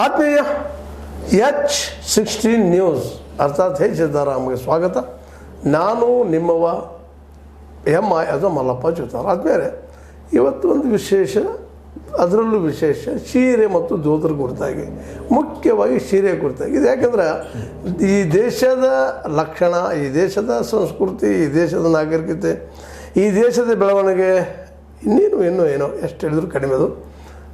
ಆತ್ಮೀಯ H16 news ಅರ್ಥಾತ್ ಸಿದ್ದಾರಾಮ್ಗೆ ಸ್ವಾಗತ. ನಾನು ನಿಮ್ಮವ MI ಅದು ಮಲ್ಲಪ್ಪ ಜೋತಾರ. ಆದ್ಮೇಲೆ ಇವತ್ತು ಒಂದು ವಿಶೇಷ, ಅದರಲ್ಲೂ ವಿಶೇಷ ಸೀರೆ ಮತ್ತು ಧೋತ್ರ ಕುರಿತಾಗಿ, ಮುಖ್ಯವಾಗಿ ಸೀರೆ ಕುರಿತಾಗಿ. ಇದು ಯಾಕಂದ್ರೆ ಈ ದೇಶದ ಲಕ್ಷಣ, ಈ ದೇಶದ ಸಂಸ್ಕೃತಿ, ಈ ದೇಶದ ನಾಗರಿಕತೆ, ಈ ದೇಶದ ಬೆಳವಣಿಗೆ ಇನ್ನೇನು ಏನೋ ಎಷ್ಟು ಹೇಳಿದ್ರು ಕಡಿಮೆ. ಅದು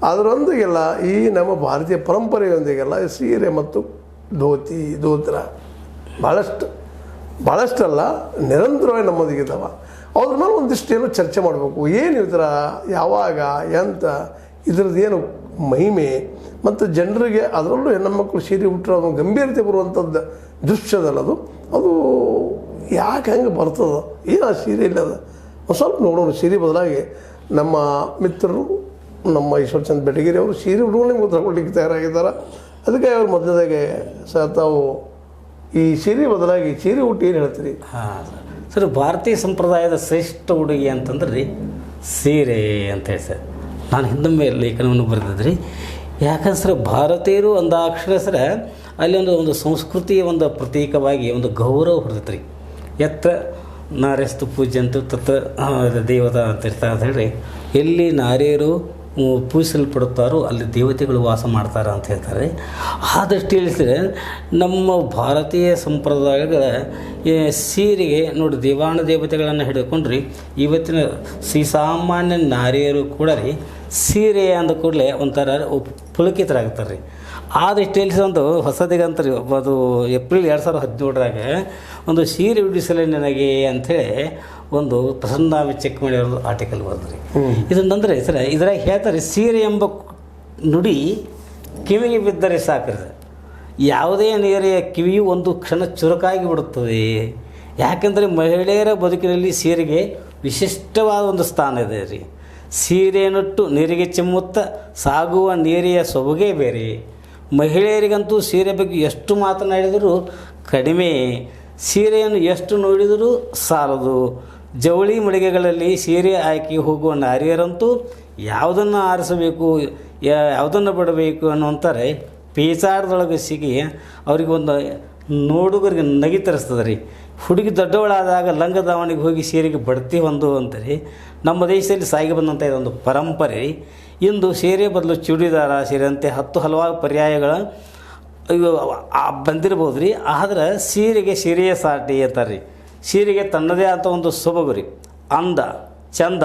ಅದರೊಂದಿಗೆಲ್ಲ ಈ ನಮ್ಮ ಭಾರತೀಯ ಪರಂಪರೆಯೊಂದಿಗೆಲ್ಲ ಸೀರೆ ಮತ್ತು ಧೋತ್ರ ಭಾಳಷ್ಟಲ್ಲ ನಿರಂತರವಾಗಿ ನಮ್ಮೊಂದಿಗಿದ್ದಾವೆ. ಅದ್ರ ಮೇಲೆ ಒಂದಿಷ್ಟು ಏನೋ ಚರ್ಚೆ ಮಾಡಬೇಕು. ಏನು ಇದರ ಯಾವಾಗ ಎಂತ ಇದ್ರದ್ದು ಏನು ಮಹಿಮೆ, ಮತ್ತು ಜನರಿಗೆ ಅದರಲ್ಲೂ ಹೆಣ್ಣುಮಕ್ಕಳು ಸೀರೆ ಉಟ್ಟರೆ ಅದು ಗಂಭೀರತೆ ಬರುವಂಥದ್ದು ದೃಶ್ಯದಲ್ಲ. ಅದು ಯಾಕೆ ಹೆಂಗೆ ಬರ್ತದೆ, ಏನು ಆ ಸೀರೆ ಇಲ್ಲದ ಒಂದು ಸ್ವಲ್ಪ ನೋಡೋಣ. ಸೀರೆ ಬದಲಾಗಿ ನಮ್ಮ ಮಿತ್ರರು, ನಮ್ಮ ಈಶ್ವರಚಂದ್ರ ಬೆಟಗೇರಿ ಅವರು ಸೀರೆ ಉಡುಗಳು ನಿಮ್ಗೆ ತಗೊಳ್ಳಿಕ್ಕೆ ತಯಾರಾಗಿದ್ದಾರೆ. ಅದಕ್ಕೆ ಅವ್ರು ಮೊದಲದಾಗೆ ತಾವು ಈ ಸೀರೆ ಬದಲಾಗಿ ಸೀರೆ ಉಟ್ಟು ಏನು ಹೇಳ್ತೀರಿ? ಹಾಂ ಸರ್, ಭಾರತೀಯ ಸಂಪ್ರದಾಯದ ಶ್ರೇಷ್ಠ ಉಡುಗೆ ಅಂತಂದ್ರೆ ರೀ ಸೀರೆ ಅಂತ ಹೇಳಿ ಸರ್, ನಾನು ಹಿಂದೊಮ್ಮೆ ಲೇಖನವನ್ನು ಬರೆದಿದ್ರಿ. ಯಾಕಂದ್ರೆ ಸರ್, ಭಾರತೀಯರು ಅಂದಾಕ್ಷರ ಸರ ಅಲ್ಲಿ ಒಂದು ಸಂಸ್ಕೃತಿಯ ಒಂದು ಪ್ರತೀಕವಾಗಿ ಒಂದು ಗೌರವ ಹೊರತೈತೆ ರೀ. ಎತ್ತ ನಾರ್ಯಸ್ತು ಪೂಜ್ಯಂತು ತತ್ ದೇವತಾ ಅಂತ ಇರ್ತಾರೆ ಅಂತ ಹೇಳಿ, ಎಲ್ಲಿ ನಾರಿಯರು ಪೂಜಿಸಲ್ಪಡುತ್ತಾರೋ ಅಲ್ಲಿ ದೇವತೆಗಳು ವಾಸ ಮಾಡ್ತಾರೆ ಅಂತ ಹೇಳ್ತಾರೆ. ಆ ದೃಷ್ಟಿಯಲ್ಲಿ ಸರ್, ನಮ್ಮ ಭಾರತೀಯ ಸಂಪ್ರದಾಯಗಳ ಸೀರೆಗೆ ನೋಡಿ ದೇವಾನು ದೇವತೆಗಳನ್ನು ಹಿಡ್ಕೊಂಡ್ರಿ ಇವತ್ತಿನ ಸಾಮಾನ್ಯ ನಾರಿಯರು ಕೂಡ ರೀ ಸೀರೆ ಅಂದ ಕೂಡಲೇ ಒಂಥರ ಪುಳಕಿತರಾಗ್ತಾರೆ ರೀ. ಆ ದೃಷ್ಟಿಯಲ್ಲಿ ಒಂದು ಹೊಸದಿಗಂತ ರೀ, ಅದು ಏಪ್ರಿಲ್ 2017ರಾಗ ಒಂದು ಸೀರೆ ಉಡಿಸಲೇ ನನಗೆ ಅಂಥೇಳಿ ಒಂದು ಪ್ರಸನ್ನ ಚೆಕ್ ಮಾಡಿ ಅವ್ರದ್ದು ಆರ್ಟಿಕಲ್ ಬರೆದ್ರಿ. ಇದನ್ನಂದರೆ ಸರ್, ಇದ್ರಾಗ ಹೇಳ್ತಾರೆ, ಸೀರೆ ಎಂಬ ನುಡಿ ಕಿವಿಗೆ ಬಿದ್ದರೆ ಸಾಕ್ರಿ, ಯಾವುದೇ ನೇರೆಯ ಕಿವಿಯು ಒಂದು ಕ್ಷಣ ಚುರುಕಾಗಿ ಬಿಡುತ್ತದೆ. ಯಾಕೆಂದರೆ ಮಹಿಳೆಯರ ಬದುಕಿನಲ್ಲಿ ಸೀರೆಗೆ ವಿಶಿಷ್ಟವಾದ ಒಂದು ಸ್ಥಾನ ಇದೆ ರೀ. ಸೀರೆಯನ್ನುಟ್ಟು ನೀರಿಗೆ ಚಿಮ್ಮುತ್ತ ಸಾಗುವ ನೀರಿಯ ಸೊಬಗೇ ಬೇರೆ. ಮಹಿಳೆಯರಿಗಂತೂ ಸೀರೆ ಬಗ್ಗೆ ಎಷ್ಟು ಮಾತನಾಡಿದರೂ ಕಡಿಮೆ, ಸೀರೆಯನ್ನು ಎಷ್ಟು ನೋಡಿದರೂ ಸಾಲದು. ಜವಳಿ ಮಳಿಗೆಗಳಲ್ಲಿ ಸೀರೆ ಆಯ್ಕೆ ಹೋಗುವ ನಾರಿಯರಂತೂ ಯಾವುದನ್ನು ಆರಿಸಬೇಕು, ಯಾವುದನ್ನು ಬಿಡಬೇಕು ಅನ್ನುವಂತಾರೆ ಪೇಚಾರದೊಳಗೆ ಸಿಗಿ ಅವ್ರಿಗೆ ಒಂದು ನೋಡುಗರಿಗೆ ನಗಿ ತರಿಸ್ತದೆ ರೀ. ಹುಡುಗಿ ದೊಡ್ಡವಳಾದಾಗ ಲಂಗ ದಾವಣಿಗೆ ಹೋಗಿ ಸೀರೆಗೆ ಬಡ್ತಿ ಹೊಂದು ಅಂತಾರೆ. ನಮ್ಮ ದೇಶದಲ್ಲಿ ಸಾಗಿ ಬಂದಂಥ ಇದೊಂದು ಪರಂಪರೆ. ಇಂದು ಸೀರೆ ಬದಲು ಚೂಡಿದಾರ ಸೇರಿದಂತೆ ಹಲವಾರು ಪರ್ಯಾಯಗಳ ಬಂದಿರ್ಬೋದು ರೀ. ಆದ್ರೆ ಸೀರೆಗೆ ಸೀರೆಯ ಸಾಟಿ ಅಂತಾರೆ ರೀ. ಸೀರೆಗೆ ತನ್ನದೇ ಆದ ಒಂದು ಸೊಬಗು ರೀ, ಅಂದ, ಚಂದ,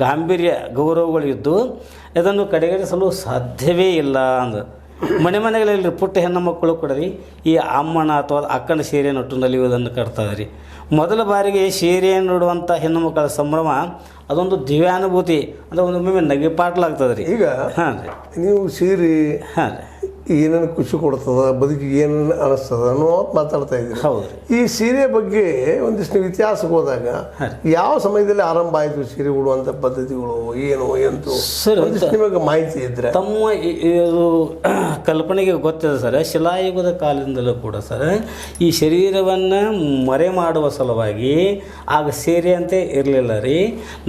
ಗಾಂಭೀರ್ಯ, ಗೌರವಗಳಿದ್ದು ಇದನ್ನು ಕಡೆಗಣಿಸಲು ಸಾಧ್ಯವೇ ಇಲ್ಲ ಅಂದ. ಮನೆಗಳಲ್ಲಿ ಪುಟ್ಟ ಹೆಣ್ಣು ಮಕ್ಕಳು ಕೂಡ ರೀ ಈ ಅಮ್ಮನ ಅಥವಾ ಅಕ್ಕನ ಸೀರೆಯನ್ನು ನಲಿಯುವುದನ್ನು ಕಾಡ್ತಾರೆ ರೀ. ಮೊದಲ ಬಾರಿಗೆ ಸೀರೆಯನ್ನು ನೋಡುವಂಥ ಹೆಣ್ಣು ಮಕ್ಕಳ ಸಂಭ್ರಮ ಅದೊಂದು ದಿವ್ಯಾನುಭೂತಿ, ಅಂದರೆ ಒಮ್ಮೊಮ್ಮೆ ನಗೆಪಾಟ್ಲಾಗ್ತದೆ ರೀ. ಈಗ ಹಾಂ ರೀ, ನೀವು ಸೀರೆ ಹಾಂ ರೀ ಏನೇನು ಖುಷಿ ಕೊಡ್ತದ, ಬದುಕಿಗೆ ಏನೇನು ಅನಿಸ್ತದ ಅನ್ನೋ ಮಾತಾಡ್ತಾ ಇದ್ದೀರಿ. ಹೌದು. ಈ ಸೀರೆ ಬಗ್ಗೆ ಒಂದಿಷ್ಟು ನೀವು ಇತಿಹಾಸಕ್ಕೆ ಹೋದಾಗ ಯಾವ ಸಮಯದಲ್ಲಿ ಆರಂಭ ಆಯಿತು ಸೀರೆ ಉಡುವಂಥ ಪದ್ಧತಿಗಳು, ಏನು ಎಂತು ಸರ್, ನಿಮಗೆ ಮಾಹಿತಿ ಇದ್ರೆ? ತಮ್ಮ ಇದು ಕಲ್ಪನೆಗೆ ಗೊತ್ತಿದೆ ಸರ್, ಶಿಲಾಯುಗದ ಕಾಲದಿಂದಲೂ ಕೂಡ ಸರ್ ಈ ಶರೀರವನ್ನು ಮರೆ ಮಾಡುವ ಸಲುವಾಗಿ ಆಗ ಸೀರೆಯಂತೆ ಇರಲಿಲ್ಲ ರೀ.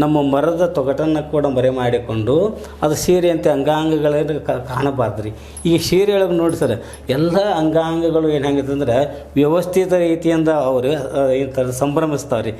ನಮ್ಮ ಮರದ ತೊಗಟನ್ನು ಕೂಡ ಮರೆ ಮಾಡಿಕೊಂಡು ಅದು ಸೀರೆಯಂತೆ ಅಂಗಾಂಗಗಳನ್ನು ಕಾಣಬಾರ್ದು ರೀ. ಈಗ ಸೀರೆ ಒಳಗೆ ನೋಡಿ ಸರ್, ಎಲ್ಲ ಅಂಗಾಂಗಗಳು ಏನು ಹೆಂಗಂತಂದ್ರೆ ವ್ಯವಸ್ಥಿತ ರೀತಿಯಿಂದ ಅವರು ಈ ಥರ ಸಂಭ್ರಮಿಸ್ತಾವೆ ರೀ.